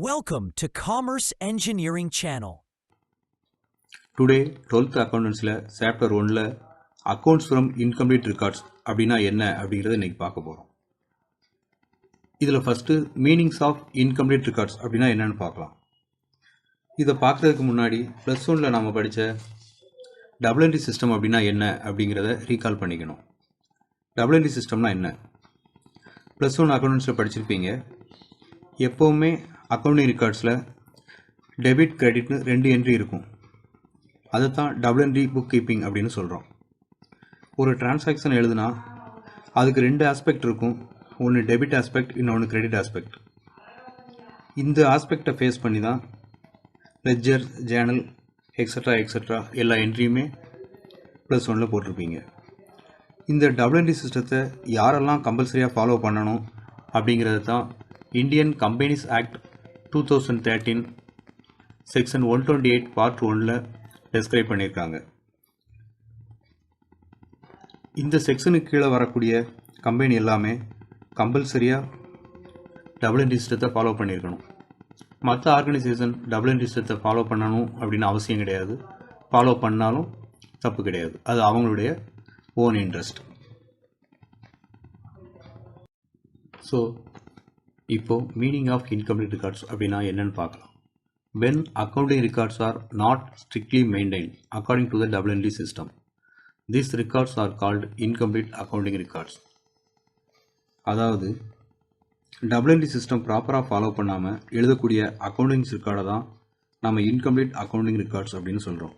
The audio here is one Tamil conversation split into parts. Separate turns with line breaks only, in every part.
Welcome to Commerce Engineering Channel.
Today 12th accountancy chapter 1 accounts from incomplete records அப்படினா என்ன அப்படிங்கறத இன்னைக்கு பார்க்க போறோம். இதுல first meanings of incomplete records அப்படினா என்னன்னு பார்க்கலாம். இத பார்க்கிறதுக்கு முன்னாடி +1ல நாம படிச்ச டபுள் என்ட்ரி சிஸ்டம் அப்படினா என்ன அப்படிங்கறத ரீகால் பண்ணிக்கணும். டபுள் என்ட்ரி சிஸ்டம்னா என்ன? +1 அக்கவுண்டன்ஸ்ல படிச்சிருப்பீங்க. எப்பவுமே அக்கவுண்டிங் ரெக்கார்ட்ஸ்ல டெபிட் கிரெடிட்னு ரெண்டு என்ட்ரி இருக்கும். அதை தான் டபுள் என்ட்ரி புக் கீப்பிங் அப்படின்னு சொல்கிறோம். ஒரு டிரான்சாக்ஷன் எழுதுனா அதுக்கு ரெண்டு ஆஸ்பெக்ட் இருக்கும். ஒன்று டெபிட் ஆஸ்பெக்ட், இன்னொன்று கிரெடிட் ஆஸ்பெக்ட். இந்த ஆஸ்பெக்டை ஃபேஸ் பண்ணி தான் லெட்ஜர், ஜேர்னல் எக்ஸட்ரா எல்லா என்ட்ரியுமே +1ல் போட்டிருப்பீங்க. இந்த டபுள் என்ட்ரி சிஸ்டத்தை யாரெல்லாம் கம்பல்சரியாக ஃபாலோ பண்ணணும் அப்படிங்கிறது தான் Indian companies act 2013 section 128 part 1ல் டெஸ்கிரைப் பண்ணியிருக்காங்க. இந்த செக்ஷனுக்கு கீழே வரக்கூடிய கம்பெனி எல்லாமே கம்பல்சரியாக டபுள் என்ட்ரி சிஸ்டத்தை ஃபாலோ பண்ணியிருக்கணும். மற்ற ஆர்கனைசேஷன் டபுள் என்ட்ரி சிஸ்டத்தை ஃபாலோ பண்ணணும் அப்படின்னு அவசியம் கிடையாது. ஃபாலோ பண்ணாலும் தப்பு கிடையாது. அது அவங்களுடைய ஓன் இன்ட்ரெஸ்ட். ஸோ இப்போ மீனிங் ஆஃப் இன்கம்ப்ளீட் ரெக்கார்ட்ஸ் அப்படின்னா என்னன்னு பார்க்கலாம். When accounting records are not strictly maintained according to the double entry system, these records are called incomplete accounting records. அதாவது டபுள் என்ட்ரி சிஸ்டம் ப்ராப்பராக ஃபாலோ பண்ணாமல் எழுதக்கூடிய அக்கௌண்டிங் ரெக்கார்டை தான் நம்ம இன்கம்ப்ளீட் அக்கௌண்டிங் ரெக்கார்ட்ஸ் அப்படின்னு சொல்கிறோம்.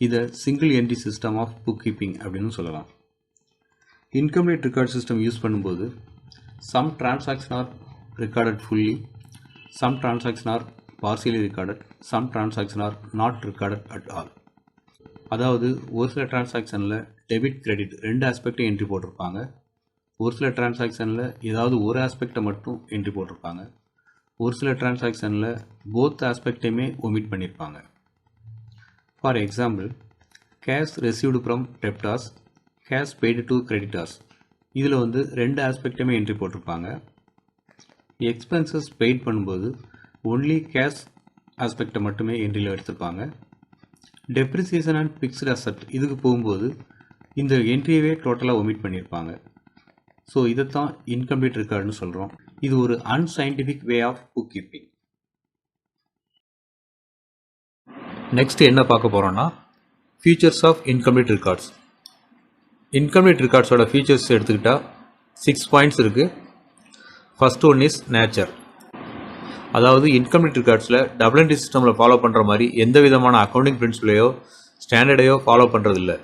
இதை single entry system of book keeping அப்படின்னு சொல்லலாம். இன்கம்ப்ளீட் ரெக்கார்ட் சிஸ்டம் யூஸ் பண்ணும்போது some transaction are recorded fully, some transactions are partially recorded, some transactions are not recorded at all. அதாவது ஒரு சில டிரான்சாக்ஷனில் டெபிட் கிரெடிட் ரெண்டு ஆஸ்பெக்டை என்ட்ரி போட்டிருப்பாங்க. ஒரு சில டிரான்சாக்ஷனில் ஏதாவது ஒரு ஆஸ்பெக்டை மட்டும் என்ட்ரி போட்டிருப்பாங்க. ஒரு சில டிரான்சாக்ஷனில் போத் ஆஸ்பெக்டையுமே ஒமிட் பண்ணியிருப்பாங்க. For example, cash received from debtors, cash paid to creditors. இதில் ரெண்டு ஆஸ்பெக்டையுமே என்ட்ரி போட்டிருப்பாங்க. எக்ஸ்பென்சஸ் பெய்ட் பண்ணும்போது ஒன்லி கேஷ் ஆஸ்பெக்டை மட்டுமே என்ட்ரியில் எடுத்துருப்பாங்க. டெப்ரிசியேஷன் அண்ட் ஃபிக்ஸ்டு அசட் இதுக்கு போகும்போது இந்த என்ட்ரியவே டோட்டலாக ஒமிட் பண்ணியிருப்பாங்க. ஸோ இதைத்தான் இன்கம்ப்ளீட் ரெக்கார்டுன்னு சொல்கிறோம். இது ஒரு unscientific way of book keeping. Next என்ன பார்க்க போகிறோன்னா features of incomplete records. Incomplete ரெக்கார்ட்ஸோட ஃபீச்சர்ஸ் எடுத்துக்கிட்டால் 6 பாயிண்ட்ஸ் இருக்குது. First one is nature. அதாவது இன்கம்ப்ளீட் ரெக்கார்ட்ஸில் டபுள் என்ட்ரி சிஸ்டமில் ஃபாலோ பண்ணுற மாதிரி எந்த விதமான அக்கௌண்டிங் பிரின்சிபலையோ ஸ்டாண்டர்டையோ ஃபாலோ பண்ணுறதில்ல.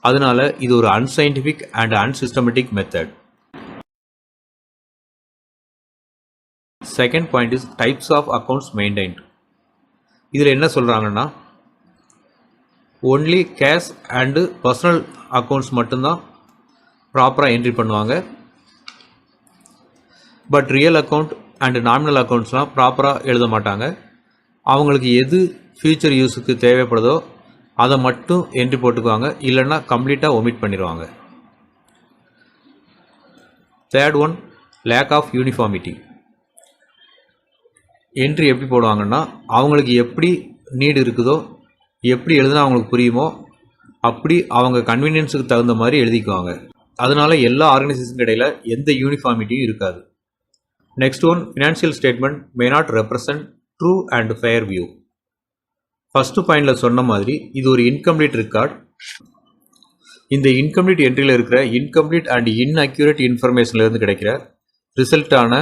அதனால இது ஒரு unscientific and unsystematic method. Second point is types of accounts maintained. இதில் என்ன சொல்கிறாங்கன்னா only cash and personal accounts மட்டும்தான் ப்ராப்பராக என்ட்ரி பண்ணுவாங்க. But real account and nominal அக்கௌண்ட்ஸ்லாம் ப்ராப்பராக எழுத மாட்டாங்க. அவங்களுக்கு எது ஃபியூச்சர் யூஸுக்கு தேவைப்படுதோ அதை மட்டும் என்ட்ரி போட்டுக்குவாங்க, இல்லைன்னா கம்ப்ளீட்டாக ஒமிட் பண்ணிடுவாங்க. Third one, lack of uniformity. Entry எப்படி போடுவாங்கன்னா அவங்களுக்கு எப்படி நீடு இருக்குதோ, எப்படி எழுதுனா அவங்களுக்கு புரியுமோ அப்படி அவங்க கன்வீனியன்ஸுக்கு தகுந்த மாதிரி எழுதிக்குவாங்க. அதனால எல்லா ஆர்கனைசேஷனுக்கு இடையில எந்த யூனிஃபார்மிட்டியும் இருக்காது. Next one, financial statement may not represent true and fair view. First பாயிண்ட்ல சொன்ன மாதிரி இது ஒரு இன்கம்ப்ளீட் ரெக்கார்ட். இந்த இன்கம்ப்ளீட் என்ட்ரியில் இருக்கிற இன்கம்ப்ளீட் அண்ட் இன்அக்யூரேட் இன்ஃபர்மேஷன்ல இருந்து கிடைக்கிற ரிசல்ட்டான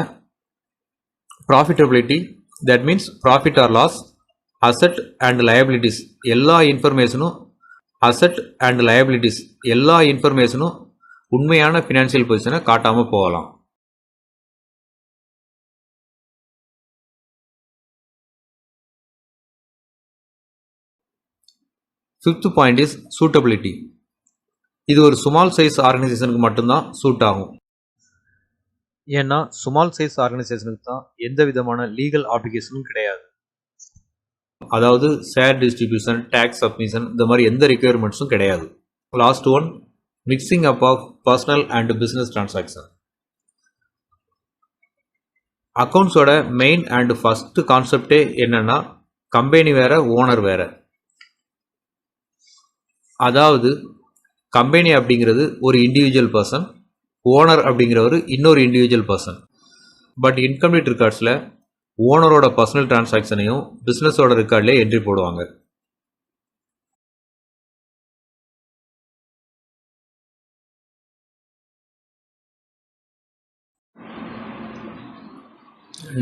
profitability, that means profit or loss, asset and liabilities எல்லா இன்ஃபர்மேஷனும் உண்மையான ஃபினான்ஷியல் பொசிஷனை காட்டாமல் போகலாம். Fifth point is suitability. இது ஒரு ஸ்மால் சைஸ் ஆர்கனைசேஷனுக்கு மட்டும்தான் சூட் ஆகும். ஏன்னா ஸ்மால் சைஸ் ஆர்கனைசேஷனுக்கு தான் எந்த விதமான லீகல் ஆப்ளிகேஷனும் கிடையாது. அதாவது ஷேர் டிஸ்ட்ரிபியூஷன், டேக்ஸ் சப்மிஷன் இந்த மாதிரி எந்த ரெக்யர்மெண்ட்ஸும் கிடையாது. Last one, mixing up of personal and business transaction. அக்கௌண்ட்ஸோட மெயின் அண்ட் ஃபஸ்ட்டு கான்செப்டே என்னன்னா கம்பெனி வேற ஓனர் வேற. அதாவது கம்பெனி அப்படிங்கிறது ஒரு இண்டிவிஜுவல் பர்சன், ஓனர் அப்படிங்கிறவர் இன்னொரு இண்டிவிஜுவல் பர்சன். பட் இன்கம்ப்ளீட் ரெக்கார்ட்ஸில் ஓனரோட பர்சனல் டிரான்சாக்ஷனையும் பிஸ்னஸோட ரெக்கார்ட்லேயே என்ட்ரி போடுவாங்க.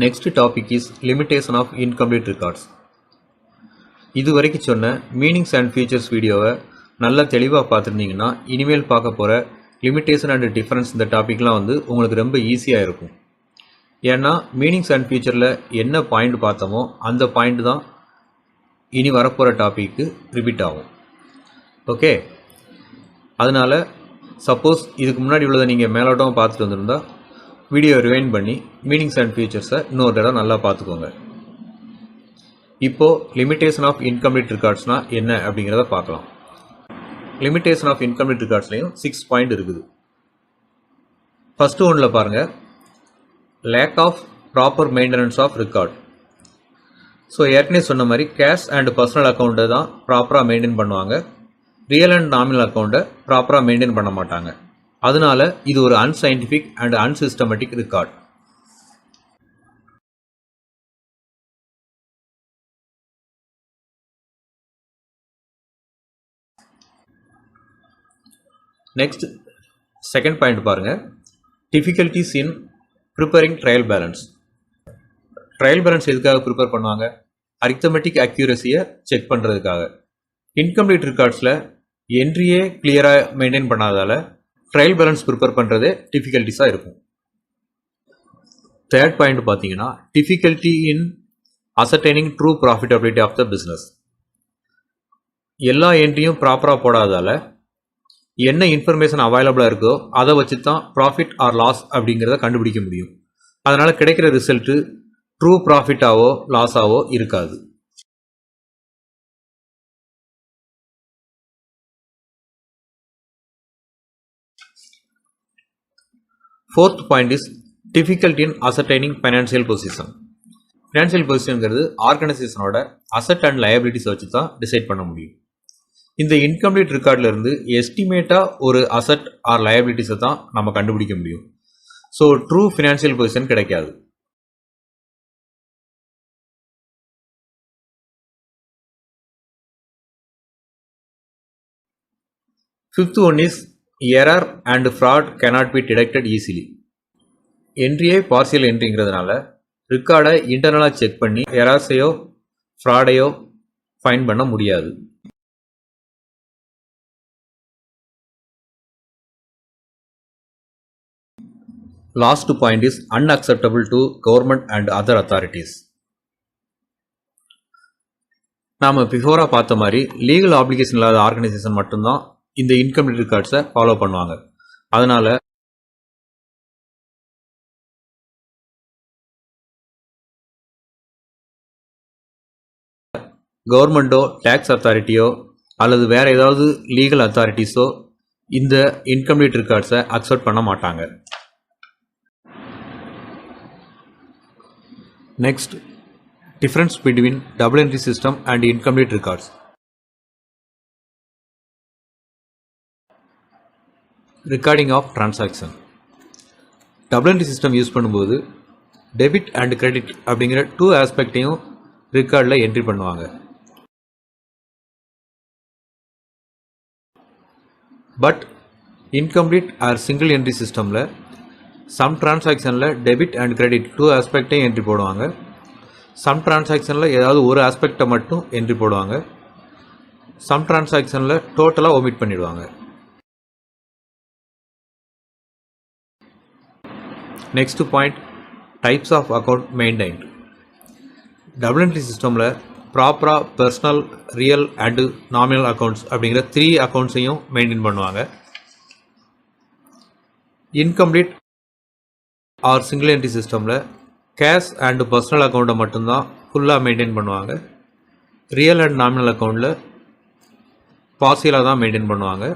Next topic is limitation of incomplete records. இது வரைக்கும் சொன்ன மீனிங்ஸ் அண்ட் ஃபீச்சர்ஸ் வீடியோவை நல்லா தெளிவாக பார்த்துருந்தீங்கன்னா இனிமேல் பார்க்க போகிற லிமிட்டேஷன் அண்ட் டிஃபரன்ஸ் இந்த டாப்பிக்லாம் உங்களுக்கு ரொம்ப ஈஸியாக இருக்கும். ஏன்னா மீனிங்ஸ் அண்ட் ஃபீச்சரில் என்ன பாயிண்ட் பார்த்தோமோ அந்த பாயிண்ட் தான் இனி வரப்போகிற டாப்பிக்கு ரிப்பீட் ஆகும். ஓகே, அதனால் சப்போஸ் இதுக்கு முன்னாடி உள்ளதை நீங்கள் மேலோட்டமாக பார்த்துட்டு வந்திருந்தால் வீடியோ ரிவைண்ட் பண்ணி மீனிங்ஸ் அண்ட் ஃபீச்சர்ஸை இன்னொரு தடவை நல்லா பார்த்துக்கோங்க. இப்போது லிமிட்டேஷன் ஆஃப் இன்கம்ப்ளீட் ரெக்கார்ட்ஸ்னால் என்ன அப்படிங்கிறத பார்க்கலாம். லிமிட்டேஷன் ஆஃப் இன்கம்ப்ளீட் ரெக்கார்ட்ஸ்லையும் 6 பாயிண்ட் இருக்குது. ஃபஸ்ட்டு ஒன்றில் பாருங்கள், lack of proper maintenance of record. So ஏற்கனவே சொன்ன மாதிரி கேஷ் அண்ட் பர்சனல் அக்கௌண்ட்டை தான் ப்ராப்பராக மெயின்டைன் பண்ணுவாங்க, ரியல் அண்ட் நாமினல் அக்கௌண்ட்டை ப்ராப்பராக மெயின்டைன் பண்ண மாட்டாங்க. அதனால இது ஒரு unscientific and unsystematic record. Next second point பாருங்க, difficulties in preparing trial balance. Trial balance எதுக்காக ப்ரிப்பேர் பண்ணுவாங்க? அரித்தமெட்டிக் அக்யூரஸியை செக் பண்ணுறதுக்காக. இன்கம்ப்ளீட் ரெக்கார்ட்ஸில் என்ட்ரியே கிளியராக மெயின்டைன் பண்ணாதால ட்ரையல் பேலன்ஸ் ப்ரிப்பேர் பண்ணுறதே டிஃபிகல்ட்டிஸாக இருக்கும். தேர்ட் பாயிண்ட் பார்த்தீங்கன்னா, difficulty in ascertaining true profitability of the business. எல்லா என்ட்ரியும் ப்ராப்பராக போடாதால என்ன இன்ஃபர்மேஷன் அவைலபிளாக இருக்கோ அதை வச்சு தான் ப்ராஃபிட் ஆர் லாஸ் அப்படிங்கிறத கண்டுபிடிக்க முடியும். அதனால் கிடைக்கிற ரிசல்ட்டு ட்ரூ ப்ராஃபிட்டாவோ லாஸாவோ இருக்காது. Fourth point is difficult in ascertaining financial position. Financial பொசிஷனுங்கிறது ஆர்கனைசேஷனோட அசட் அண்ட் லயபிலிட்டிஸ் வச்சு தான் டிசைட் பண்ண முடியும். இந்த இன்கம்ப்ளீட் ரெக்கார்டில் இருந்து எஸ்டிமேட்டாக ஒரு அசட் ஆர் லயபிலிட்டிஸை தான் நம்ம கண்டுபிடிக்க முடியும். ஸோ ட்ரூ ஃபினான்ஷியல் பொசிஷன் கிடைக்காது. Fifth one is error and fraud cannot be detected easily. என்ட்ரியே பார்சியல் என்ட்ரிங்கிறதுனால ரெக்கார்டை இன்டர்னலாக செக் பண்ணி எரர்ஸையோ ஃப்ராடையோ ஃபைண்ட் பண்ண முடியாது. Last point is unacceptable to government and other authorities. நாம் பிஃபோராக பார்த்த மாதிரி லீகல் ஆப்ளிகேஷன் இல்லாத ஆர்கனைசேஷன் மட்டும்தான் இந்த இன்கம்ப்ளீட் ரெக்கார்ட்ஸை ஃபாலோ பண்ணுவாங்க. அதனால் கவர்மெண்ட்டோ டேக்ஸ் அத்தாரிட்டியோ அல்லது வேறு ஏதாவது லீகல் அத்தாரிட்டிஸோ இந்த இன்கம்ப்ளீட் ரெக்கார்ட்ஸை அக்செப்ட் பண்ண மாட்டாங்க. Next, difference between double entry system and incomplete records. Recording of transaction. Double entry system use பண்ணும்போது டெபிட் அண்ட் கிரெடிட் அப்படிங்கிற 2 ஆஸ்பெக்டையும் ரெக்கார்டில் என்ட்ரி பண்ணுவாங்க. But incomplete or single entry சிஸ்டமில் சம் டிரான்சாக்ஷனில் டெபிட் அண்ட் கிரெடிட் 2 ஆஸ்பெக்டையும் என்ட்ரி போடுவாங்க. சம் டிரான்சாக்ஷனில் ஏதாவது ஒரு ஆஸ்பெக்டை மட்டும் என்ட்ரி போடுவாங்க. சம் டிரான்சாக்ஷனில் டோட்டலாக ஒமிட் பண்ணிடுவாங்க. Next point, types of account maintained. Double entry சிஸ்டமில் ப்ராப்பராக personal, real and nominal accounts அப்படிங்கிற 3 அக்கௌண்ட்ஸையும் மெயின்டைன் பண்ணுவாங்க. இன்கம்ப்ளீட் ஆர் சிங்கிள் என்ட்ரி சிஸ்டமில் கேஷ் அண்டு பர்சனல் அக்கௌண்ட்டை மட்டும்தான் ஃபுல்லாக மெயின்டைன் பண்ணுவாங்க. ரியல் அண்ட் நாமினல் அக்கௌண்ட்டில் பார்சியலாக தான் மெயின்டைன் பண்ணுவாங்க.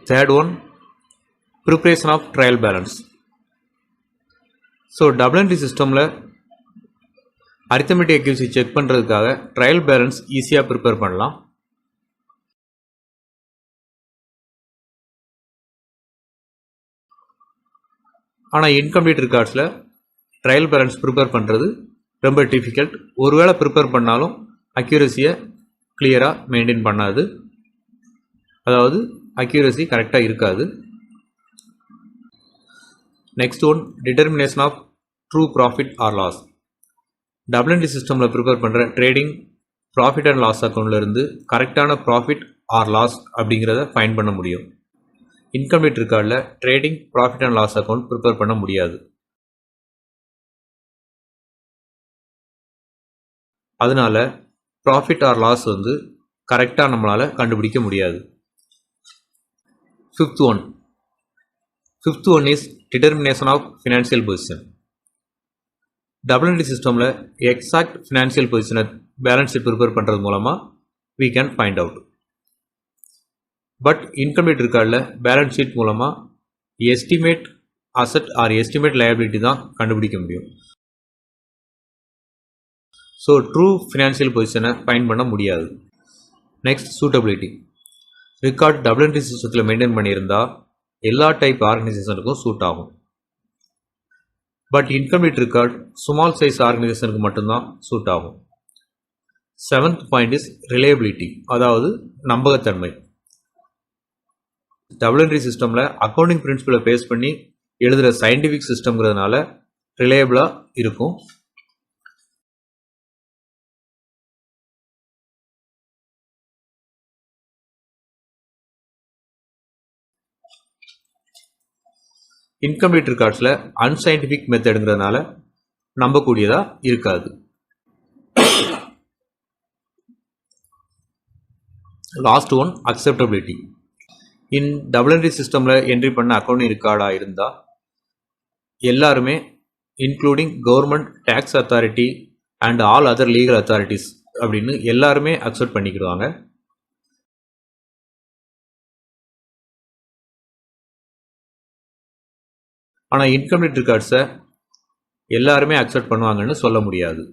Third one, preparation of trial balance. So double entry சிஸ்டமில் அரித்தமெட்டிக் அக்யூரசி செக் பண்ணுறதுக்காக ட்ரையல் பேலன்ஸ் ஈஸியாக ப்ரிப்பேர் பண்ணலாம். ஆனால் இன்கம்ப்ளீட் ரெக்கார்ட்ஸில் ட்ரையல் பேலன்ஸ் ப்ரிப்பேர் பண்ணுறது ரொம்ப டிஃபிகல்ட். ஒருவேளை ப்ரிப்பேர் பண்ணாலும் அக்யூரசியை கிளியராக மெயின்டைன் பண்ணாது, அதாவது அக்யூரசி கரெக்டாக இருக்காது. Next one, determination of true profit or loss. Double entry சிஸ்டமில் ப்ரிப்பேர் பண்ணுற ட்ரேடிங் ப்ராஃபிட் அண்ட் லாஸ் அக்கௌண்ட்லேருந்து கரெக்டான ப்ராஃபிட் ஆர் லாஸ் அப்படிங்கிறத ஃபைண்ட் பண்ண முடியும். இன்கம்ப்ளீட் ரெக்கார்டில் trading profit and loss account prepare பண்ண முடியாது. அதனால ப்ராஃபிட் ஆர் லாஸ் கரெக்டாக நம்மளால் கண்டுபிடிக்க முடியாது. Fifth one is determination of financial position. Double entry சிஸ்டமில் எக்ஸாக்ட் ஃபினான்ஷியல் பொசிஷனை பேலன்ஸ் ஷீட் ப்ரிப்பேர் பண்ணுறது மூலமாக we can find out. But incomplete ரெக்கார்டில் பேலன்ஸ் ஷீட் மூலமாக estimate asset or estimate liability தான் கண்டுபிடிக்க முடியும். ஸோ ட்ரூ ஃபினான்ஷியல் பொசிஷனை ஃபைண்ட் பண்ண முடியாது. Next, suitability. Record double entry சிஸ்டத்தில் மெயின்டைன் பண்ணியிருந்தால் எல்லா டைப் ஆர்கனைசேஷனுக்கும் சூட் ஆகும். But incomplete record small size ஆர்கனைசேஷனுக்கு மட்டும்தான் சூட் ஆகும். செவன்த் பாயிண்ட் இஸ் ரிலையபிலிட்டி, அதாவது நம்பகத்தன்மை. டபுள் என்ட்ரி சிஸ்டமில் அக்கௌண்டிங் பிரின்சிபலை பேஸ் பண்ணி எழுதுகிற சயின்டிஃபிக் சிஸ்டம்ங்கிறதுனால ரிலையபிளாக இருக்கும். இன்கம்ப்ளீட் ரெக்கார்ட்ஸில் அன்சைன்டிஃபிக் மெத்தடுங்கிறதுனால நம்பக்கூடியதாக இருக்காது. Last one, acceptability. In double entry சிஸ்டமில் என்ட்ரி பண்ண அக்கௌண்டிங் ரெக்கார்டாக இருந்தால் எல்லாருமே including government, tax authority and all other legal authorities அப்படின்னு எல்லாருமே அக்செப்ட் பண்ணிக்கிடுவாங்க. ஆனால் இன்கம்ப்ளீட் ரெக்கார்ட்ஸை எல்லாருமே அக்செப்ட் பண்ணுவாங்கன்னு சொல்ல முடியாது.